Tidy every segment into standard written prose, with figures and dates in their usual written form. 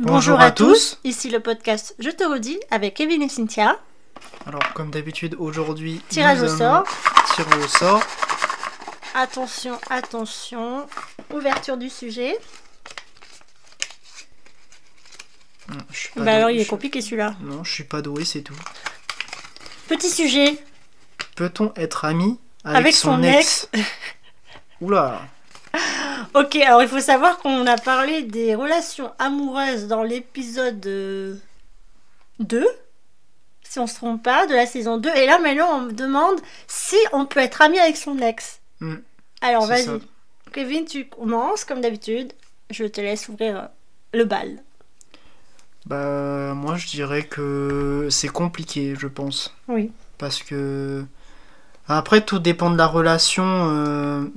Bonjour à tous, ici le podcast Je te redis avec Kevin et Cynthia. Alors comme d'habitude aujourd'hui, Tirage au sort. Tirage au sort. Attention, attention, ouverture du sujet. Alors il est compliqué celui-là. Non, je suis pas doué, c'est tout. Petit sujet. Peut-on être ami avec son ex? Oula. Ok, alors il faut savoir qu'on a parlé des relations amoureuses dans l'épisode 2, si on se trompe pas, de la saison 2. Et là maintenant on me demande si on peut être ami avec son ex. Alors vas-y, ça. Kevin, tu commences comme d'habitude. Je te laisse ouvrir le bal. Bah moi je dirais que c'est compliqué, je pense. Oui. Parce que après tout dépend de la relation.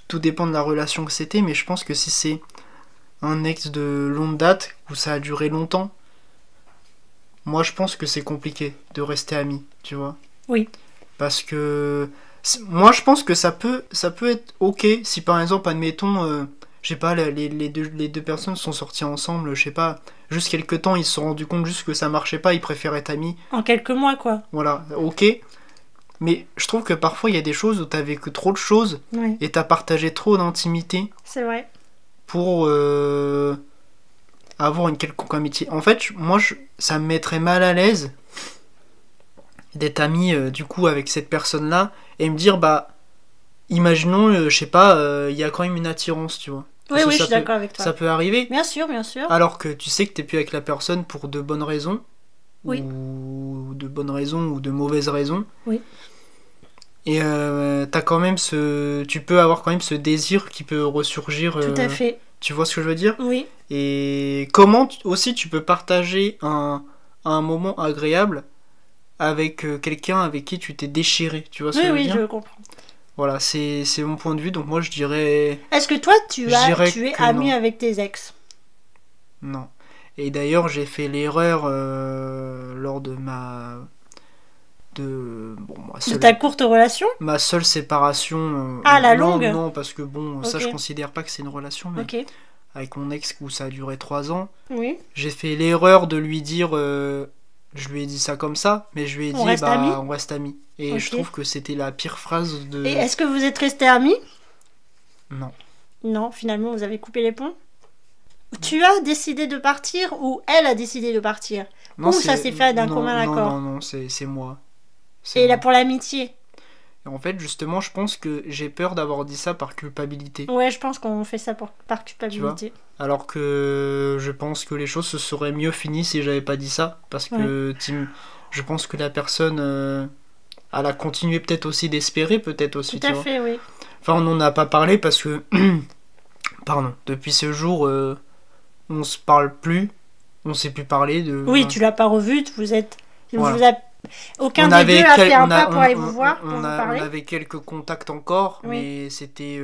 Tout dépend de la relation que c'était, mais je pense que si c'est un ex de longue date, où ça a duré longtemps, moi je pense que c'est compliqué de rester amis, tu vois. Oui. Parce que moi je pense que ça peut être ok si par exemple, admettons, je sais pas, les deux personnes sont sorties ensemble, je sais pas, juste quelques temps, ils se sont rendus compte juste que ça marchait pas, ils préfèrent être amis. En quelques mois quoi. Voilà, ok. Mais je trouve que parfois il y a des choses où t'as vécu trop de choses, oui. Et t'as partagé trop d'intimité. C'est vrai. Pour avoir une quelconque amitié. En fait, ça me mettrait mal à l'aise d'être ami du coup avec cette personne-là et me dire bah imaginons, je sais pas, il y a quand même une attirance, tu vois. Oui, je suis d'accord avec toi. Ça peut arriver. Bien sûr, bien sûr. Alors que tu sais que t'es plus avec la personne pour de bonnes raisons. Oui. Ou de bonnes raisons ou de mauvaises raisons. Oui. Et t'as quand même tu peux avoir quand même ce désir qui peut ressurgir. Tout à fait. Tu vois ce que je veux dire? Oui. Et comment aussi tu peux partager un moment agréable avec quelqu'un avec qui tu t'es déchiré. Tu vois ce que je veux dire? Oui, je comprends. Voilà, c'est mon point de vue. Donc moi je dirais... Est-ce que toi tu es ami avec tes ex? Non. Et d'ailleurs j'ai fait l'erreur lors de de ta courte relation? Ma seule séparation. La longue? Non, parce que bon, ça okay. je considère pas que c'est une relation, mais okay. Avec mon ex où ça a duré 3 ans, oui. J'ai fait l'erreur de lui dire, je lui ai dit ça comme ça, mais je lui ai dit, on reste amis. Et okay. Je trouve que c'était la pire phrase de... Et est-ce que vous êtes restés amis? Non. Non, finalement vous avez coupé les ponts? Tu as décidé de partir ou elle a décidé de partir? Non, ou ça s'est fait d'un commun accord? Non, c'est moi. Et là pour l'amitié? Et en fait, justement, je pense que j'ai peur d'avoir dit ça par culpabilité. Ouais, je pense qu'on fait ça par culpabilité. Alors que je pense que les choses se seraient mieux finies si j'avais pas dit ça. Parce que je pense que la personne, elle a continué peut-être aussi d'espérer, peut-être aussi. Tout à fait, oui. Enfin, on n'en a pas parlé parce que... Pardon. Depuis ce jour, on se parle plus. On sait plus parler de... Oui, tu l'as pas revu, aucun des deux a fait un pas pour aller vous voir, pour vous parler. On avait quelques contacts encore, mais c'était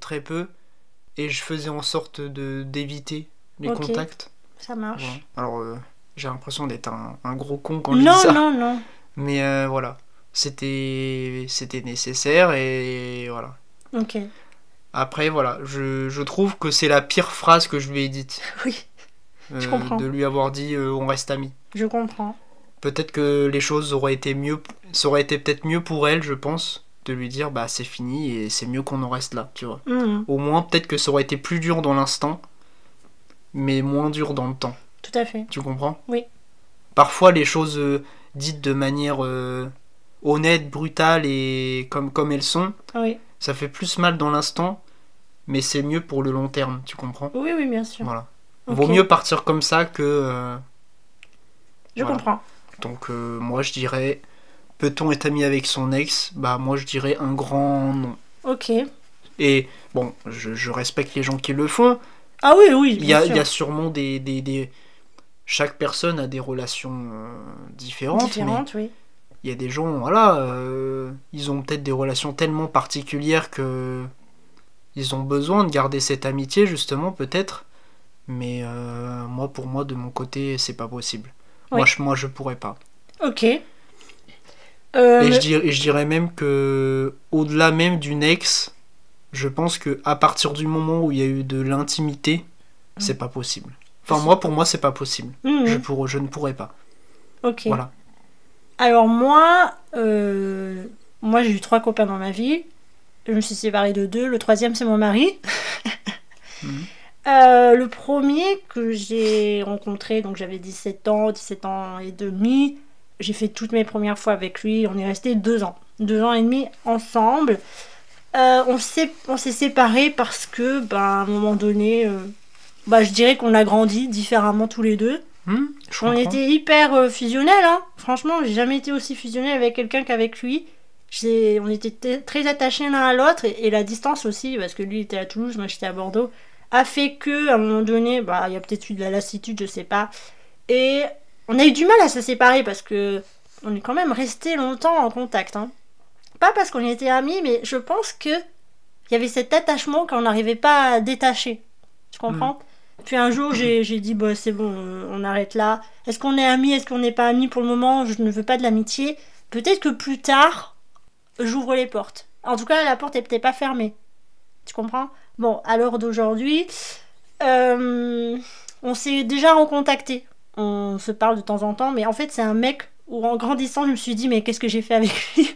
très peu. Et je faisais en sorte d'éviter les contacts. Ça marche. Voilà. Alors, j'ai l'impression d'être un gros con quand je dis ça. Non. Mais voilà, c'était nécessaire et voilà. Ok. Après, voilà, je trouve que c'est la pire phrase que je lui ai dite. Oui, je comprends. De lui avoir dit on reste amis. Je comprends. Peut-être que les choses auraient été mieux, ça aurait été peut-être mieux pour elle, je pense, de lui dire bah c'est fini et c'est mieux qu'on en reste là, tu vois. Au moins peut-être que ça aurait été plus dur dans l'instant, mais moins dur dans le temps. Tout à fait. Tu comprends? Oui. Parfois les choses dites de manière honnête, brutale et comme elles sont, ça fait plus mal dans l'instant, mais c'est mieux pour le long terme, tu comprends? Oui, bien sûr. Voilà. Vaut mieux partir comme ça que... Je comprends. Donc moi je dirais, peut-on être ami avec son ex? Bah moi je dirais un grand non. Ok. Et bon, je respecte les gens qui le font. Ah oui, il y a sûrement des... Chaque personne a des relations différentes, mais oui. Il y a des gens, voilà, ils ont peut-être des relations tellement particulières que ils ont besoin de garder cette amitié justement peut-être. Mais pour moi de mon côté c'est pas possible. Oui. Moi je pourrais pas. Ok. Et je dirais même que au-delà même d'une ex, je pense que à partir du moment où il y a eu de l'intimité, c'est pas possible. Enfin, moi, pour moi, c'est pas possible. Mhm. Je ne pourrais pas. Ok. Voilà. Alors moi j'ai eu 3 copains dans ma vie. Je me suis séparée de 2. Le troisième, c'est mon mari. Mhm. Le premier que j'ai rencontré, donc j'avais 17 ans et demi. J'ai fait toutes mes premières fois avec lui. On est resté 2 ans. 2 ans et demi ensemble. On s'est séparés parce que, à un moment donné, je dirais qu'on a grandi différemment tous les deux. Je On comprends. était hyper fusionnels, hein. Franchement, j'ai jamais été aussi fusionnel avec quelqu'un qu'avec lui. On était très attachés l'un à l'autre et la distance aussi, parce que lui était à Toulouse, moi j'étais à Bordeaux, a fait que à un moment donné, il y a peut-être eu de la lassitude, je sais pas. Et on a eu du mal à se séparer parce que on est quand même resté longtemps en contact, hein. Pas parce qu'on était amis, mais je pense que il y avait cet attachement qu'on n'arrivait pas à détacher. Tu comprends? Puis un jour, j'ai dit, c'est bon, on arrête là. Est-ce qu'on est amis? Est-ce qu'on n'est pas amis? Pour le moment, je ne veux pas de l'amitié. Peut-être que plus tard, j'ouvre les portes. En tout cas, la porte n'est peut-être pas fermée. Tu comprends? Bon, à l'heure d'aujourd'hui, on s'est déjà recontacté. On se parle de temps en temps, mais en fait, c'est un mec où en grandissant, je me suis dit, mais qu'est-ce que j'ai fait avec lui?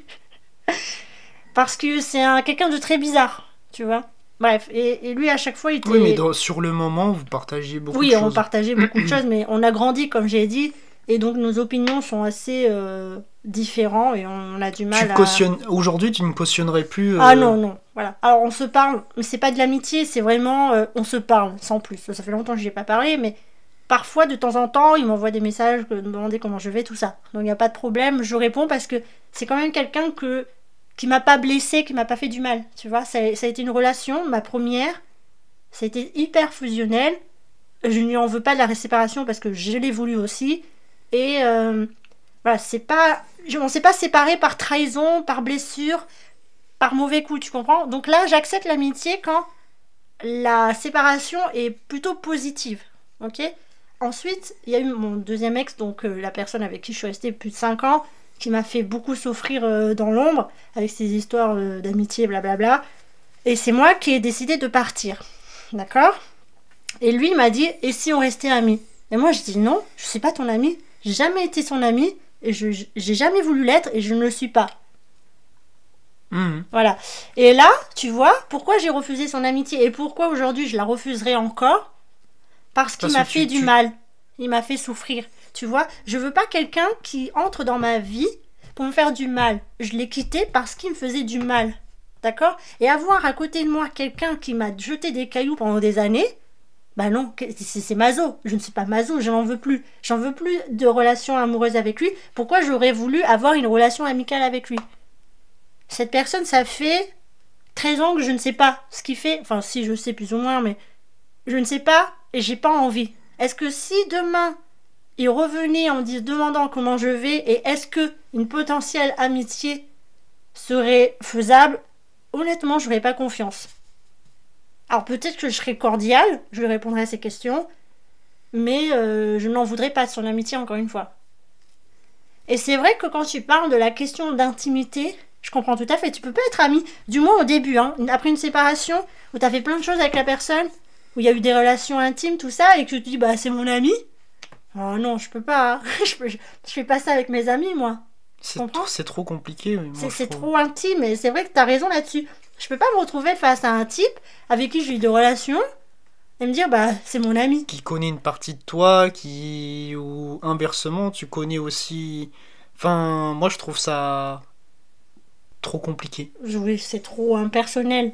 Parce que c'est quelqu'un de très bizarre, tu vois. Bref, et lui, à chaque fois, il était... Oui, mais sur le moment, vous partagiez beaucoup de Oui, choses. on partageait beaucoup de choses, mais on a grandi, comme j'ai dit, et donc nos opinions sont assez différentes, et on a du mal Aujourd'hui, tu ne cautionnerais plus... Ah non, voilà. Alors, on se parle, mais c'est pas de l'amitié, c'est vraiment... on se parle, sans plus. Ça fait longtemps que je n'y ai pas parlé, mais parfois, de temps en temps, il m'envoie des messages, me demander comment je vais, tout ça. Donc, il n'y a pas de problème, je réponds parce que c'est quand même quelqu'un qui m'a pas blessé, qui m'a pas fait du mal, tu vois. Ça a été une relation, ma première, ça a été hyper fusionnel. Je ne lui en veux pas de la séparation parce que je l'ai voulu aussi. Et voilà, on s'est pas séparés par trahison, par blessure, par mauvais coup, tu comprends? Donc là, j'accepte l'amitié quand la séparation est plutôt positive, ok? Ensuite, il y a eu mon deuxième ex, donc la personne avec qui je suis restée plus de 5 ans, qui m'a fait beaucoup souffrir dans l'ombre, avec ses histoires d'amitié, blablabla. Et c'est moi qui ai décidé de partir, d'accord? Et lui, il m'a dit, et si on restait amis? Et moi, je dis, non, je suis pas ton ami. J'ai jamais été son ami, et j'ai jamais voulu l'être, et je ne le suis pas. Voilà. Et là, tu vois, pourquoi j'ai refusé son amitié, et pourquoi aujourd'hui je la refuserai encore? Parce qu'il m'a fait du mal. Il m'a fait souffrir. Tu vois, je veux pas quelqu'un qui entre dans ma vie pour me faire du mal. Je l'ai quitté parce qu'il me faisait du mal. D'accord? Et avoir à côté de moi quelqu'un qui m'a jeté des cailloux pendant des années, non, c'est maso. Je ne suis pas maso, je n'en veux plus. J'en veux plus de relation amoureuse avec lui. Pourquoi j'aurais voulu avoir une relation amicale avec lui? Cette personne, ça fait 13 ans que je ne sais pas ce qu'il fait. Enfin, si, je sais plus ou moins, mais je ne sais pas et j'ai pas envie. Est-ce que si demain il revenait en me demandant comment je vais et est-ce que une potentielle amitié serait faisable, honnêtement, je n'aurais pas confiance. Alors peut-être que je serais cordiale, je lui répondrais à ses questions, mais je n'en voudrais pas de son amitié encore une fois. Et c'est vrai que quand tu parles de la question d'intimité, je comprends tout à fait, tu peux pas être ami, du moins au début, hein, après une séparation, où tu as fait plein de choses avec la personne, où il y a eu des relations intimes, tout ça, et que tu te dis, c'est mon ami. Oh non, je peux pas, hein. je fais pas ça avec mes amis, moi. C'est trop compliqué. C'est trop intime, et c'est vrai que t'as raison là-dessus. Je peux pas me retrouver face à un type avec qui j'ai eu des relations et me dire, c'est mon ami. Qui connaît une partie de toi, ou inversement, tu connais aussi... Enfin, moi je trouve ça trop compliqué. Oui, c'est trop impersonnel.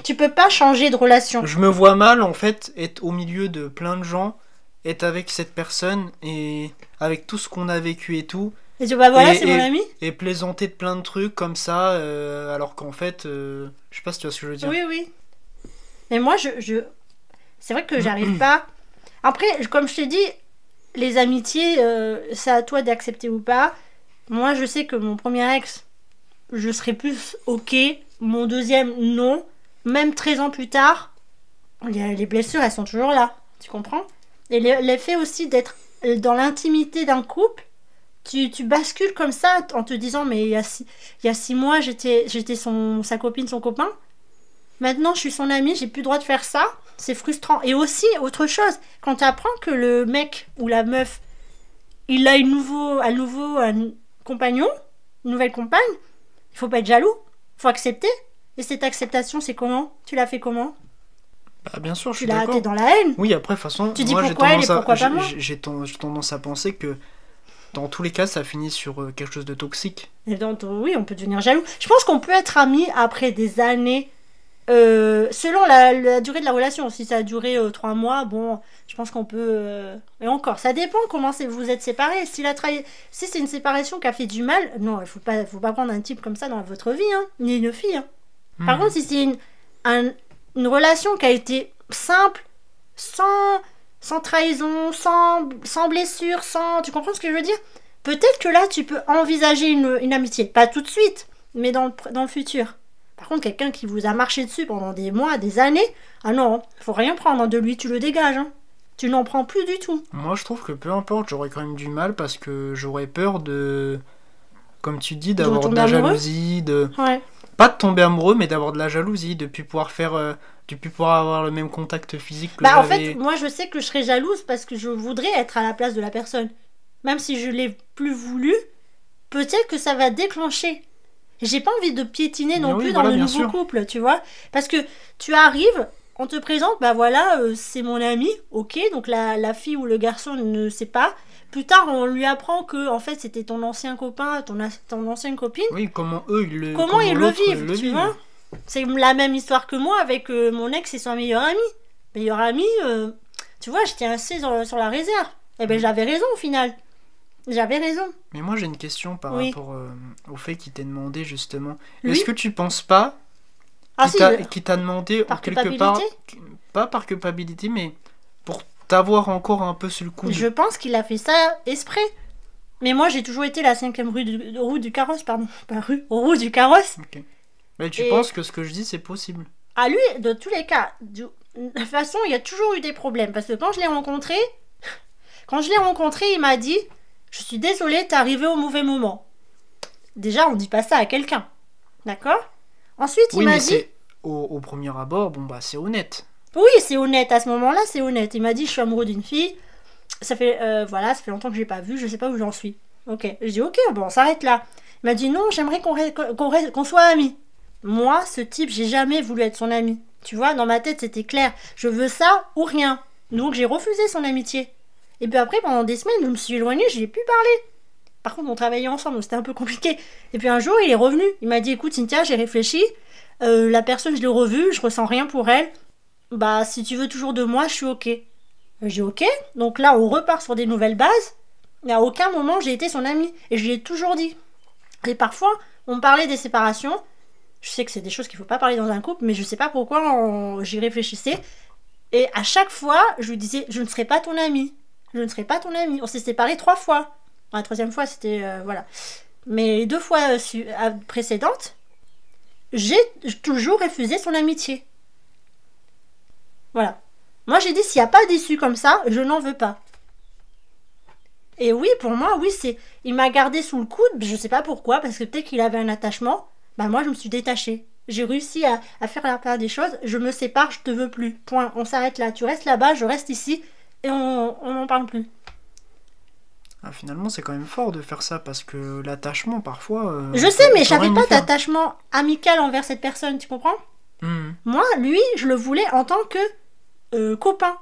Tu peux pas changer de relation. Je me vois mal, en fait, être au milieu de plein de gens, être avec cette personne, et avec tout ce qu'on a vécu et tout. Et tu voilà, c'est mon ami. Et plaisanter de plein de trucs comme ça, alors qu'en fait, je sais pas si tu vois ce que je veux dire. Oui, oui. Mais moi, c'est vrai que j'arrive pas... Après, comme je t'ai dit, les amitiés, c'est à toi d'accepter ou pas. Moi, je sais que mon premier ex, je serais plus ok. Mon deuxième, non. Même 13 ans plus tard, les blessures, elles sont toujours là. Tu comprends? Et l'effet aussi d'être dans l'intimité d'un couple, tu bascules comme ça en te disant, mais il y a 6 mois, j'étais sa copine, son copain. Maintenant, je suis son amie, j'ai plus le droit de faire ça. C'est frustrant. Et aussi, autre chose, quand tu apprends que le mec ou la meuf, il a un compagnon, une nouvelle compagne, il faut pas être jaloux. Il faut accepter. Et cette acceptation, c'est comment? Tu l'as fait comment? Bah, bien sûr, je Tu suis l'as d'accord. hâté dans la haine. Oui, après, de toute façon, Tu dis moi, pourquoi elle et pourquoi pas moi? j'ai tendance à penser que dans tous les cas, ça finit sur quelque chose de toxique. Et donc, oui, on peut devenir jaloux. Je pense qu'on peut être amis après des années, selon la durée de la relation. Si ça a duré 3 mois, bon, je pense qu'on peut... Et encore, ça dépend comment vous êtes séparés. Si c'est une séparation qui a fait du mal, non, il faut pas prendre un type comme ça dans votre vie, hein, ni une fille. Hein. Par contre, si c'est une relation qui a été simple, sans trahison, sans blessure, Tu comprends ce que je veux dire? Peut-être que là, tu peux envisager une amitié. Pas tout de suite, mais dans le futur. Par contre, quelqu'un qui vous a marché dessus pendant des mois, des années, ah non, faut rien prendre de lui, tu le dégages. Hein. Tu n'en prends plus du tout. Moi, je trouve que peu importe, j'aurais quand même du mal parce que j'aurais peur de... Comme tu dis, d'avoir de la jalousie, Ouais. Pas de tomber amoureux, mais d'avoir de la jalousie, de plus pouvoir avoir le même contact physique que En j'avais. fait, moi, je sais que je serais jalouse parce que je voudrais être à la place de la personne. Même si je l'ai plus voulu, peut-être que ça va déclencher. J'ai pas envie de piétiner non plus dans le nouveau couple, tu vois. Parce que tu arrives, on te présente, bah voilà, c'est mon ami, ok, donc la fille ou le garçon ne sait pas. Plus tard, on lui apprend que en fait c'était ton ancien copain, ton ancienne copine. Oui, comment eux ils le vivent, tu vois. C'est la même histoire que moi avec mon ex et son meilleur ami. Meilleur ami, tu vois, j'étais assez sur la réserve. Et ben j'avais raison au final. J'avais raison. Mais moi j'ai une question par rapport au fait qu'il t'ait demandé justement. Lui Est-ce que tu penses pas qu'il t'a demandé par quelque part, pas par culpabilité, mais pour t'avoir encore un peu sur le coup? Je pense qu'il a fait ça exprès. Mais moi j'ai toujours été la 5e roue du carrosse, pardon. Pas roue du carrosse. Ok. Mais tu penses que ce que je dis c'est possible? À lui, de tous les cas, de toute façon il y a toujours eu des problèmes. Parce que quand je l'ai rencontré, il m'a dit... Je suis désolée, t'es arrivé au mauvais moment. Déjà, on dit pas ça à quelqu'un. D'accord? Ensuite, il m'a dit... Au premier abord, bon bah c'est honnête. Oui, c'est honnête. À ce moment-là, c'est honnête. Il m'a dit, je suis amoureux d'une fille. Ça fait longtemps que je l'ai pas vue. Je sais pas où j'en suis. Ok. Je dis, ok, bon, on s'arrête là. Il m'a dit, non, j'aimerais qu'on soit amis. Moi, ce type, j'ai jamais voulu être son ami. Tu vois, dans ma tête, c'était clair. Je veux ça ou rien. Donc, j'ai refusé son amitié. Et puis après, pendant des semaines, je me suis éloignée, je n'ai plus parlé. Par contre, on travaillait ensemble, donc c'était un peu compliqué. Et puis un jour, il est revenu. Il m'a dit, écoute Cynthia, j'ai réfléchi. La personne, je l'ai revue, je ressens rien pour elle. Bah, si tu veux toujours de moi, je suis ok. J'ai dit ok. Donc là, on repart sur des nouvelles bases. Et à aucun moment, j'ai été son amie. Et je lui ai toujours dit. Et parfois, on parlait des séparations. Je sais que c'est des choses qu'il ne faut pas parler dans un couple, mais je ne sais pas pourquoi j'y réfléchissais. Et à chaque fois, je lui disais, je ne serai pas ton amie. Je ne serai pas ton ami. On s'est séparés 3 fois. La 3e fois, c'était... voilà. Mais les 2 fois précédentes, j'ai toujours refusé son amitié. Voilà. Moi, j'ai dit, s'il n'y a pas d'issue comme ça, je n'en veux pas. Et oui, pour moi, oui, c'est... Il m'a gardé sous le coude, je ne sais pas pourquoi, parce que peut-être qu'il avait un attachement. Bah moi, je me suis détachée. J'ai réussi à faire la part des choses. Je me sépare, je te veux plus. Point. On s'arrête là. Tu restes là-bas, je reste ici. Et on n'en parle plus. Ah, finalement, c'est quand même fort de faire ça parce que l'attachement, parfois. Je sais, mais j'avais pas d'attachement amical envers cette personne, tu comprends? Moi, lui, je le voulais en tant que copain,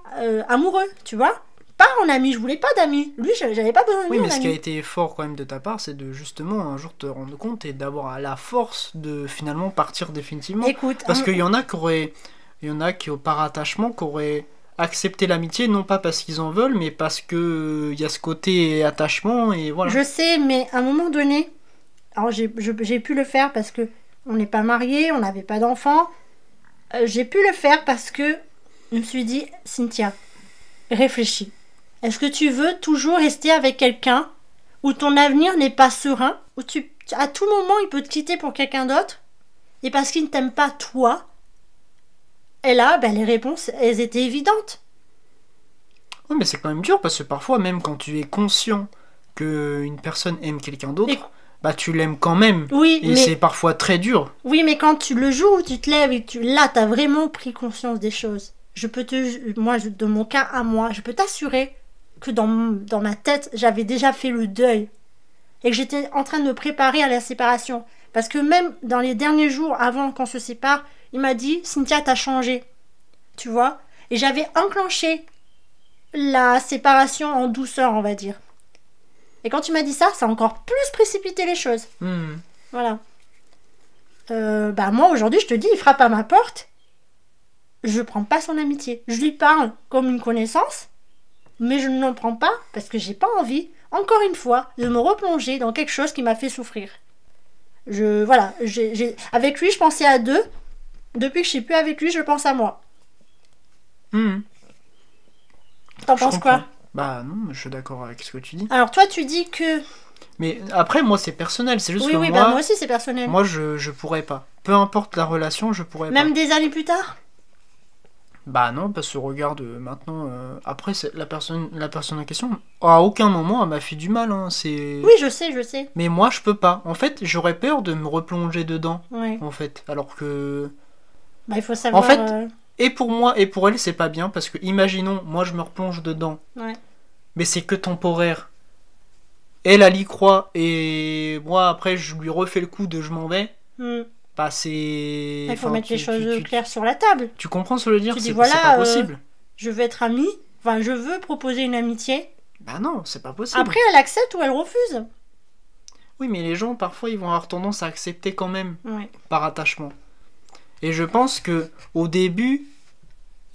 amoureux, tu vois? Pas en ami, je voulais pas d'amis. Lui, j'avais pas besoin de lui. Oui, mais ce qui a été fort quand même de ta part, c'est de justement un jour te rendre compte et d'avoir la force de finalement partir définitivement. Écoute, parce qu'il y en a qui, par attachement, qui auraient accepter l'amitié, non pas parce qu'ils en veulent, mais parce que y a ce côté attachement et voilà. Je sais, mais à un moment donné, alors j'ai pu le faire parce que on n'est pas mariés, on n'avait pas d'enfants. J'ai pu le faire parce que je me suis dit, Cynthia, réfléchis. Est-ce que tu veux toujours rester avec quelqu'un où ton avenir n'est pas serein, où à tout moment il peut te quitter pour quelqu'un d'autre, et parce qu'il ne t'aime pas toi? Et là, les réponses, elles étaient évidentes. Oui, mais c'est quand même dur, parce que parfois, même quand tu es conscient qu'une personne aime quelqu'un d'autre, bah tu l'aimes quand même. Oui, Et c'est parfois très dur. Oui, mais quand le jour où tu te lèves et que là, t'as vraiment pris conscience des choses. Moi, de mon cas à moi, je peux t'assurer que dans ma tête, j'avais déjà fait le deuil. Et que j'étais en train de me préparer à la séparation. Parce que même dans les derniers jours avant qu'on se sépare, il m'a dit, Cynthia, t'as changé. Tu vois? Et j'avais enclenché la séparation en douceur, on va dire. Et quand tu m'as dit ça, ça a encore plus précipité les choses. Voilà. Moi, aujourd'hui, je te dis, il frappe à ma porte. Je prends pas son amitié. Je lui parle comme une connaissance, mais je ne l'en prends pas parce que j'ai pas envie, encore une fois, de me replonger dans quelque chose qui m'a fait souffrir. Avec lui, je pensais à deux. Depuis que je suis plus avec lui, je pense à moi. T'en penses quoi? Bah non, je suis d'accord avec ce que tu dis. Alors toi, tu dis que... Mais après, moi, c'est personnel. C'est juste que moi aussi, c'est personnel. Moi, je pourrais pas. Peu importe la relation, je pourrais pas. Même des années plus tard? Bah non, parce que regarde, maintenant... Après, la personne en question, à aucun moment, elle m'a fait du mal. Hein, oui, je sais. Mais moi, je peux pas. En fait, j'aurais peur de me replonger dedans. Ouais. En fait, alors que... Bah, il faut savoir... En fait, et pour moi, et pour elle, c'est pas bien. Parce que, imaginons, moi, je me replonge dedans. Ouais. Mais c'est que temporaire. Elle y croit. Et moi, après, je lui refais le coup de je m'en vais. Bah, c'est... Il faut mettre les choses claires sur la table. Tu comprends ce que je veux dire? C'est pas possible. Je veux être amie. Enfin, je veux proposer une amitié. Bah non, c'est pas possible. Après, elle accepte ou elle refuse. Oui, mais les gens, parfois, ils vont avoir tendance à accepter quand même. Ouais. Par attachement. Et je pense que au début,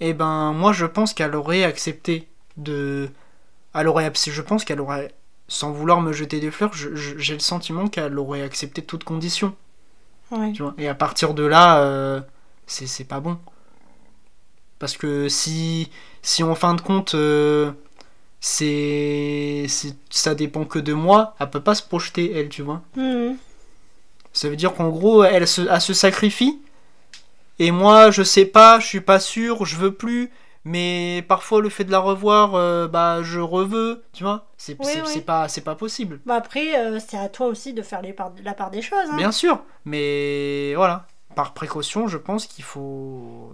moi, je pense qu'elle aurait accepté de... Je pense qu'elle aurait... Sans vouloir me jeter des fleurs, j'ai le sentiment qu'elle aurait accepté toutes conditions. Ouais. Tu vois. Et à partir de là, c'est pas bon. Parce que si en fin de compte, ça dépend que de moi, elle peut pas se projeter, elle, tu vois. Ça veut dire qu'en gros, elle se sacrifie. Et moi, je sais pas, je suis pas sûr, je veux plus. Mais parfois, le fait de la revoir, je reveux, tu vois. C'est pas possible. Bah après, c'est à toi aussi de faire la part des choses. Hein. Bien sûr, mais voilà. Par précaution, je pense qu'il faut...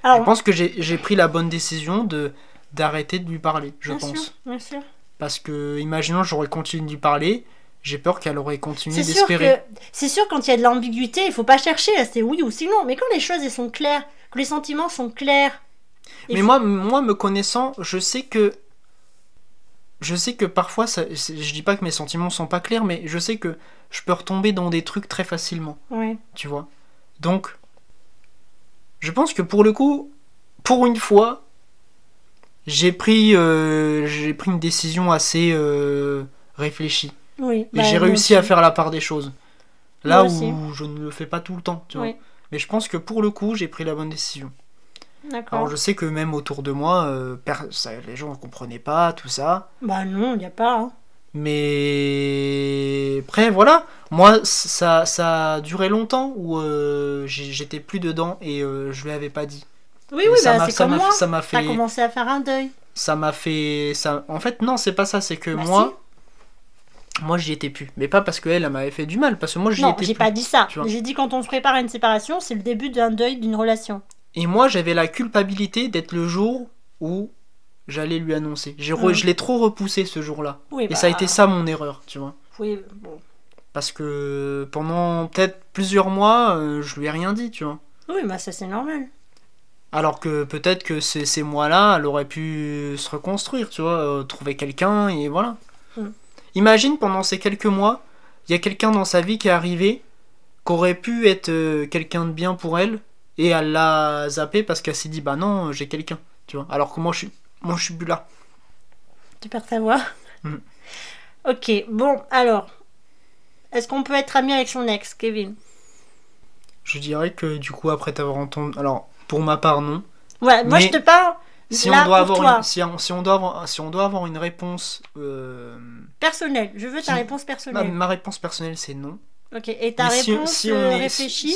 Alors, je pense que j'ai pris la bonne décision d'arrêter de lui parler, je pense. Bien sûr. Parce que, imaginons, j'aurais continué de lui parler, j'ai peur qu'elle aurait continué d'espérer. C'est sûr, quand il y a de l'ambiguïté, il faut pas chercher, c'est oui ou sinon. Mais quand les choses elles sont claires, que les sentiments sont clairs... Mais moi, me connaissant, je sais que parfois, je dis pas que mes sentiments sont pas clairs, mais je sais que je peux retomber dans des trucs très facilement. Ouais. Tu vois. Donc, je pense que pour le coup, pour une fois, j'ai pris une décision assez réfléchie. Oui. Et j'ai réussi à faire la part des choses. Là où je ne le fais pas tout le temps, tu vois. Mais je pense que pour le coup, j'ai pris la bonne décision. D'accord. Alors je sais que même autour de moi, les gens ne comprenaient pas tout ça. Bah non, il n'y a pas. Hein. Mais après, voilà. Moi, ça a duré longtemps où j'étais plus dedans et je lui avais pas dit. Oui, c'est comme moi. Ça m'a fait... T'as commencé à faire un deuil. Ça m'a fait... En fait, non, c'est pas ça. C'est que moi, j'y étais plus. Mais pas parce qu'elle m'avait fait du mal. Parce que moi, j'y étais plus. Non, j'ai pas dit ça. J'ai dit quand on se prépare à une séparation, c'est le début d'un deuil d'une relation. Et moi, j'avais la culpabilité d'être le jour où j'allais lui annoncer. Je l'ai trop repoussé ce jour-là. Oui, et ça a été ça mon erreur, tu vois. Oui, bon. Parce que pendant peut-être plusieurs mois, je lui ai rien dit, tu vois. Oui, bah ça c'est normal. Alors que peut-être que ces mois-là, elle aurait pu se reconstruire, tu vois, trouver quelqu'un et voilà. Imagine pendant ces quelques mois, il y a quelqu'un dans sa vie qui est arrivé, qui aurait pu être quelqu'un de bien pour elle. Et elle l'a zappé parce qu'elle s'est dit, bah non, j'ai quelqu'un, tu vois. Alors que moi, je suis plus là. Tu perds ta voix. Ok, bon, alors. Est-ce qu'on peut être ami avec son ex, Kevin? Je dirais que du coup, après t'avoir entendu... Alors, pour ma part, non. Ouais, moi je te parle si là on doit pour avoir toi. Si on doit avoir une réponse... Personnelle, je veux ta réponse personnelle. Ma réponse personnelle, c'est non. Ok, et ta réponse réfléchie?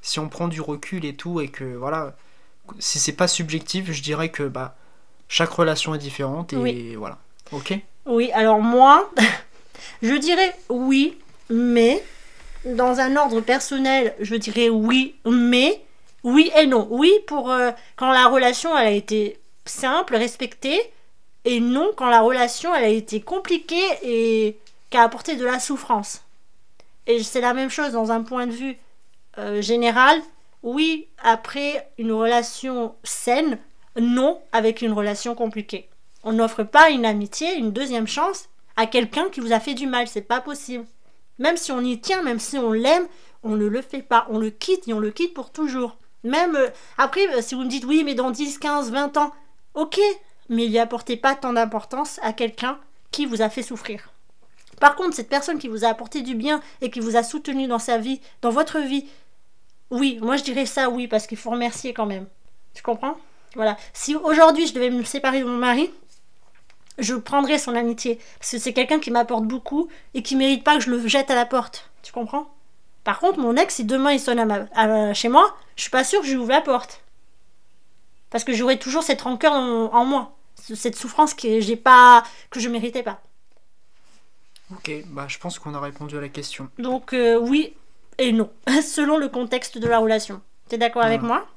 Si on prend du recul et tout, et que voilà, si c'est pas subjectif, je dirais que chaque relation est différente et voilà. Ok. Oui, alors moi, Je dirais oui, mais dans un ordre personnel, je dirais oui, mais oui et non. Oui pour quand la relation elle a été simple, respectée, et non quand la relation elle a été compliquée et qu'a apporté de la souffrance. Et c'est la même chose dans un point de vue général. Oui, après une relation saine, non avec une relation compliquée. On n'offre pas une amitié, une deuxième chance à quelqu'un qui vous a fait du mal, c'est pas possible. Même si on y tient, même si on l'aime, on ne le fait pas, on le quitte et on le quitte pour toujours. Même après, si vous me dites oui, mais dans 10, 15, 20 ans, ok, mais il n'y apportez pas tant d'importance à quelqu'un qui vous a fait souffrir. Par contre, cette personne qui vous a apporté du bien et qui vous a soutenu dans sa vie, dans votre vie, oui, moi je dirais ça oui, parce qu'il faut remercier quand même. Tu comprends? Voilà. Si aujourd'hui je devais me séparer de mon mari, je prendrais son amitié. Parce que c'est quelqu'un qui m'apporte beaucoup et qui mérite pas que je le jette à la porte. Tu comprends? Par contre, mon ex, si demain il sonne chez moi, je suis pas sûre que je lui ouvre la porte. Parce que j'aurai toujours cette rancœur en moi. Cette souffrance que je méritais pas. Ok, bah je pense qu'on a répondu à la question. Donc oui et non, selon le contexte de la relation. T'es d'accord avec moi?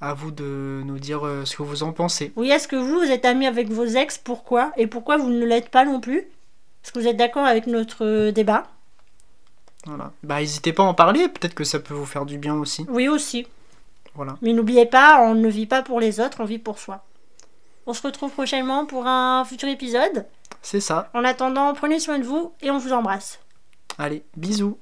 À vous de nous dire ce que vous en pensez. Oui, est-ce que vous êtes amis avec vos ex? Pourquoi? Et pourquoi vous ne l'êtes pas non plus? Est-ce que vous êtes d'accord avec notre débat? Voilà. Bah n'hésitez pas à en parler, peut-être que ça peut vous faire du bien aussi. Oui aussi. Voilà. Mais n'oubliez pas, on ne vit pas pour les autres, on vit pour soi. On se retrouve prochainement pour un futur épisode. C'est ça. En attendant, prenez soin de vous et on vous embrasse. Allez, bisous.